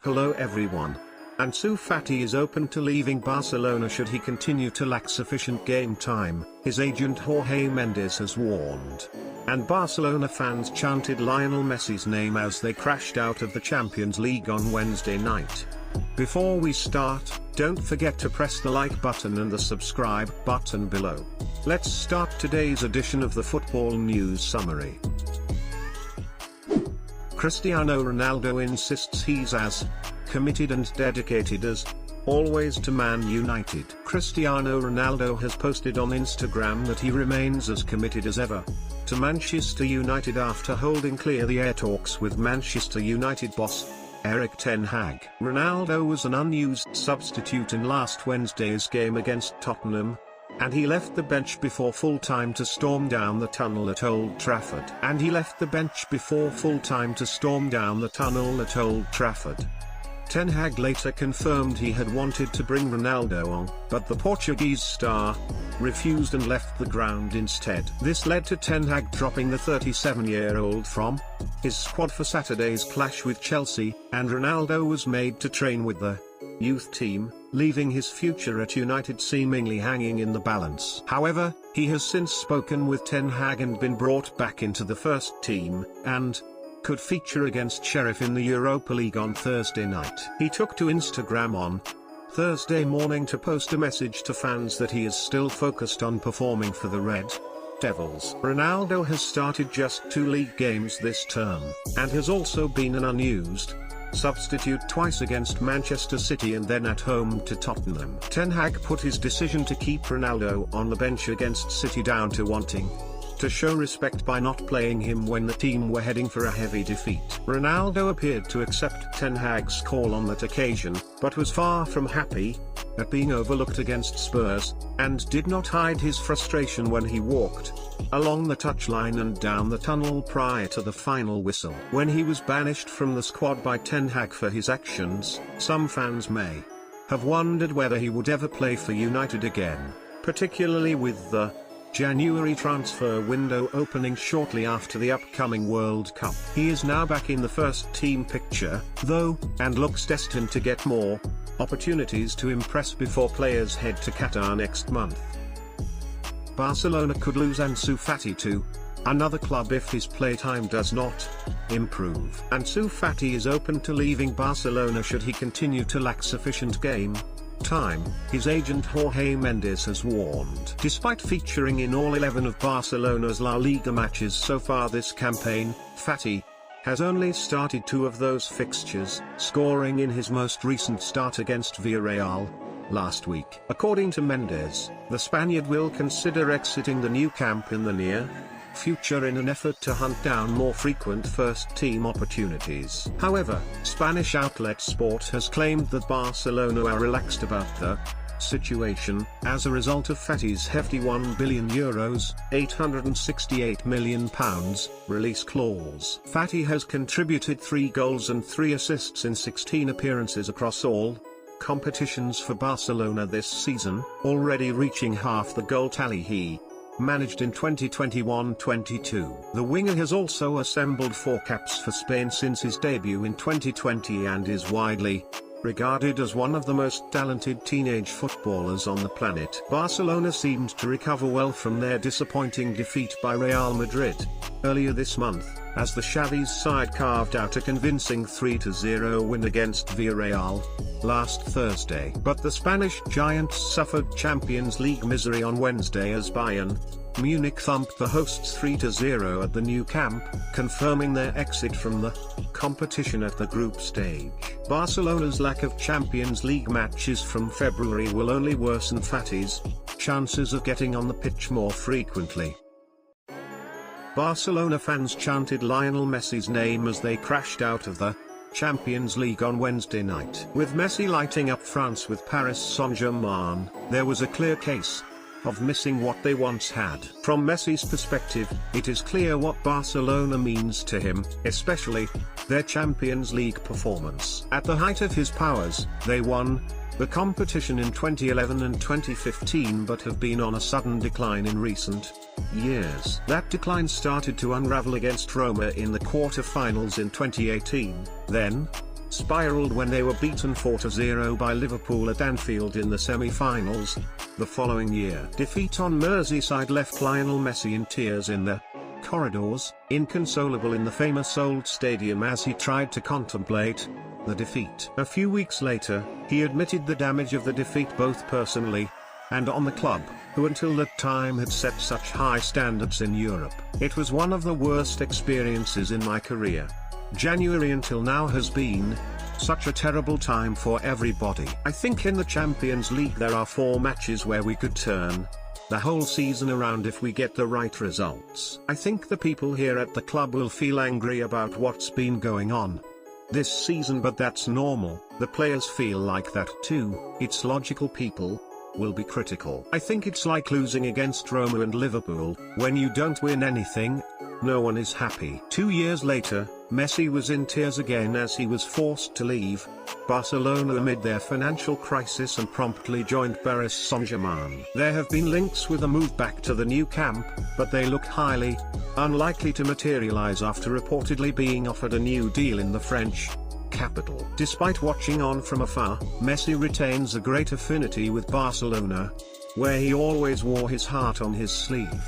Hello everyone. Ansu Fati is open to leaving Barcelona should he continue to lack sufficient game time, his agent Jorge Mendes has warned. And Barcelona fans chanted Lionel Messi's name as they crashed out of the Champions League on Wednesday night. Before we start, don't forget to press the like button and the subscribe button below. Let's start today's edition of the Football News Summary. Cristiano Ronaldo insists he's as committed and dedicated as always to Man United. Cristiano Ronaldo has posted on Instagram that he remains as committed as ever to Manchester United after holding clear the air talks with Manchester United boss Erik ten Hag. Ronaldo was an unused substitute in last Wednesday's game against Tottenham, and he left the bench before full time to storm down the tunnel at Old Trafford. Ten Hag later confirmed he had wanted to bring Ronaldo on, but the Portuguese star refused and left the ground instead. This led to Ten Hag dropping the 37-year-old from his squad for Saturday's clash with Chelsea, and Ronaldo was made to train with the youth team, leaving his future at United seemingly hanging in the balance. However, he has since spoken with Ten Hag and been brought back into the first team, and could feature against Sheriff in the Europa League on Thursday night. He took to Instagram on Thursday morning to post a message to fans that he is still focused on performing for the Red Devils. Ronaldo has started just 2 league games this term, and has also been an unused substitute twice against Manchester City and then at home to Tottenham. Ten Hag put his decision to keep Ronaldo on the bench against City down to wanting to show respect by not playing him when the team were heading for a heavy defeat. Ronaldo appeared to accept Ten Hag's call on that occasion, but was far from happy at being overlooked against Spurs, and did not hide his frustration when he walked along the touchline and down the tunnel prior to the final whistle. When he was banished from the squad by Ten Hag for his actions, some fans may have wondered whether he would ever play for United again, particularly with the January transfer window opening shortly after the upcoming World Cup. He is now back in the first team picture, though, and looks destined to get more opportunities to impress before players head to Qatar next month. Barcelona could lose Ansu Fati to another club if his playtime does not improve. Ansu Fati is open to leaving Barcelona should he continue to lack sufficient game time, his agent Jorge Mendes has warned. Despite featuring in all 11 of Barcelona's La Liga matches so far this campaign, Fati has only started 2 of those fixtures, scoring in his most recent start against Villarreal last week. According to Mendes, the Spaniard will consider exiting the new camp in the near future in an effort to hunt down more frequent first-team opportunities. However, Spanish outlet Sport has claimed that Barcelona are relaxed about the situation, as a result of Fati's hefty €1 billion £868 million release clause. Fati has contributed 3 goals and 3 assists in 16 appearances across all competitions for Barcelona this season, already reaching half the goal tally he managed in 2021-22. The winger has also assembled 4 caps for Spain since his debut in 2020 and is widely regarded as one of the most talented teenage footballers on the planet. Barcelona seemed to recover well from their disappointing defeat by Real Madrid earlier this month, as the Xavi's side carved out a convincing 3-0 win against Villarreal last Thursday. But the Spanish giants suffered Champions League misery on Wednesday as Bayern Munich thumped the hosts 3-0 at the new camp, confirming their exit from the competition at the group stage. Barcelona's lack of Champions League matches from February will only worsen Fati's chances of getting on the pitch more frequently. Barcelona fans chanted Lionel Messi's name as they crashed out of the Champions League on Wednesday night. With Messi lighting up France with Paris Saint-Germain, there was a clear case of missing what they once had. From Messi's perspective, it is clear what Barcelona means to him, especially their Champions League performance. At the height of his powers, they won the competition in 2011 and 2015 but have been on a sudden decline in recent years. That decline started to unravel against Roma in the quarter-finals in 2018, then spiraled when they were beaten 4-0 by Liverpool at Anfield in the semi-finals. The following year, defeat on Merseyside left Lionel Messi in tears in the corridors, inconsolable in the famous old stadium as he tried to contemplate the defeat. A few weeks later, he admitted the damage of the defeat both personally and on the club, who until that time had set such high standards in Europe. It was one of the worst experiences in my career. January until now has been such a terrible time for everybody. I think in the Champions League there are 4 matches where we could turn the whole season around if we get the right results. I think the people here at the club will feel angry about what's been going on this season, but that's normal. The players feel like that too. It's logical. People will be critical. I think it's like losing against Roma and Liverpool. When you don't win anything, no one is happy. 2 years later, Messi was in tears again as he was forced to leave Barcelona amid their financial crisis and promptly joined Paris Saint-Germain. There have been links with a move back to the new camp, but they look highly unlikely to materialize after reportedly being offered a new deal in the French capital. Despite watching on from afar, Messi retains a great affinity with Barcelona, where he always wore his heart on his sleeve.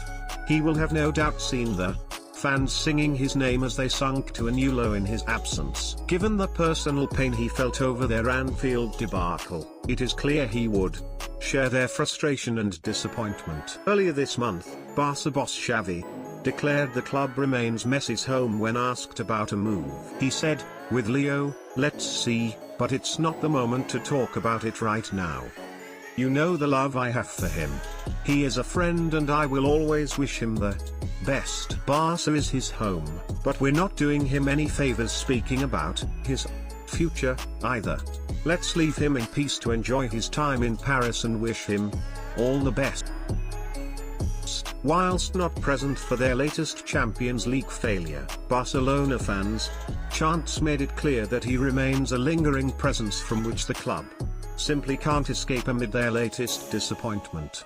He will have no doubt seen the fans singing his name as they sunk to a new low in his absence. Given the personal pain he felt over their Anfield debacle, it is clear he would share their frustration and disappointment. Earlier this month, Barca boss Xavi declared the club remains Messi's home when asked about a move. He said, "With Leo, let's see, but it's not the moment to talk about it right now. You know the love I have for him. He is a friend and I will always wish him the best. Barca is his home, but we're not doing him any favors speaking about his future either. Let's leave him in peace to enjoy his time in Paris and wish him all the best." Whilst not present for their latest Champions League failure, Barcelona fans' chants made it clear that he remains a lingering presence from which the club simply can't escape amid their latest disappointment.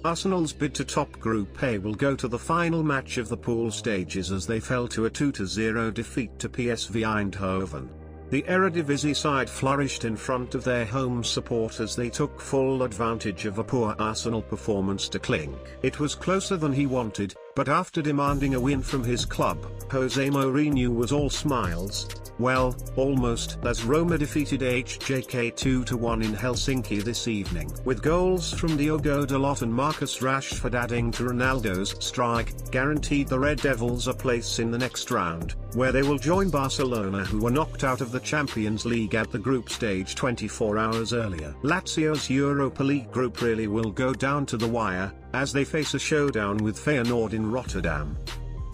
Arsenal's bid to top Group A will go to the final match of the pool stages as they fell to a 2-0 defeat to PSV Eindhoven. The Eredivisie side flourished in front of their home support as they took full advantage of a poor Arsenal performance to clink. It was closer than he wanted, but after demanding a win from his club, Jose Mourinho was all smiles. Well, almost, as Roma defeated HJK 2-1 in Helsinki this evening. With goals from Diogo Dalot and Marcus Rashford adding to Ronaldo's strike, guaranteed the Red Devils a place in the next round, where they will join Barcelona, who were knocked out of the Champions League at the group stage 24 hours earlier. Lazio's Europa League group really will go down to the wire, as they face a showdown with Feyenoord in Rotterdam.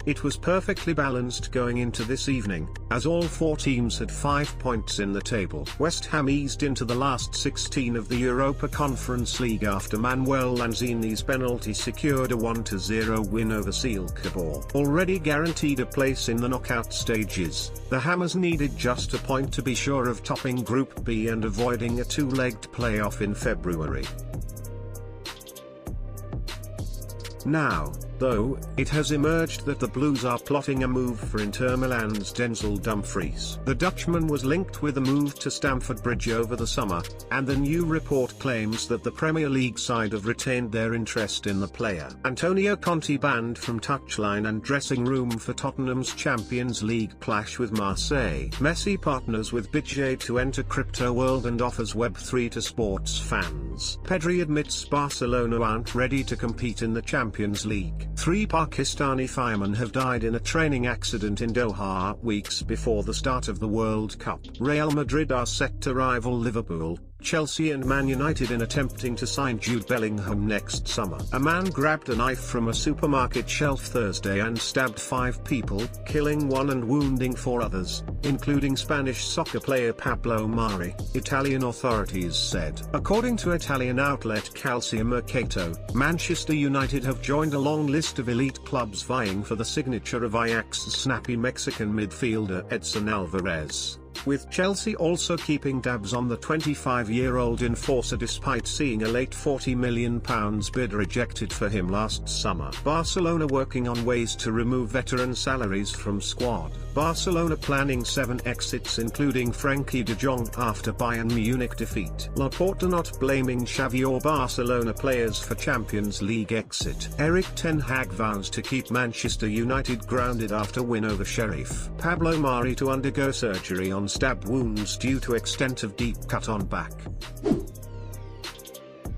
It was perfectly balanced going into this evening, as all 4 teams had 5 points in the table. West Ham eased into the last 16 of the Europa Conference League after Manuel Lanzini's penalty secured a 1-0 win over Sielkabor. Already guaranteed a place in the knockout stages, the Hammers needed just a point to be sure of topping Group B and avoiding a 2-legged playoff in February. Now, though, it has emerged that the Blues are plotting a move for Inter Milan's Denzel Dumfries. The Dutchman was linked with a move to Stamford Bridge over the summer, and the new report claims that the Premier League side have retained their interest in the player. Antonio Conte banned from touchline and dressing room for Tottenham's Champions League clash with Marseille. Messi partners with BitJ to enter crypto world and offers Web3 to sports fans. Pedri admits Barcelona aren't ready to compete in the Champions League. 3 Pakistani firemen have died in a training accident in Doha weeks before the start of the World Cup. Real Madrid are set to rival Liverpool Chelsea and Man United in attempting to sign Jude Bellingham next summer. A man grabbed a knife from a supermarket shelf Thursday and stabbed 5 people, killing 1 and wounding 4 others, including Spanish soccer player Pablo Mari, Italian authorities said. According to Italian outlet Calcio Mercato, Manchester United have joined a long list of elite clubs vying for the signature of Ajax's snappy Mexican midfielder Edson Alvarez, with Chelsea also keeping tabs on the 25-year-old enforcer despite seeing a late £40 million bid rejected for him last summer. Barcelona working on ways to remove veteran salaries from squad. Barcelona planning 7 exits including Frenkie de Jong after Bayern Munich defeat. Laporta not blaming Xavi or Barcelona players for Champions League exit. Erik ten Hag vows to keep Manchester United grounded after win over Sheriff. Pablo Mari to undergo surgery on stab wounds due to extent of deep cut on back.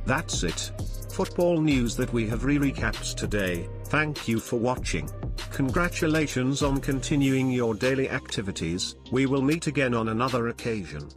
That's it. Football news that we have recaps today. Thank you for watching. Congratulations on continuing your daily activities. We will meet again on another occasion.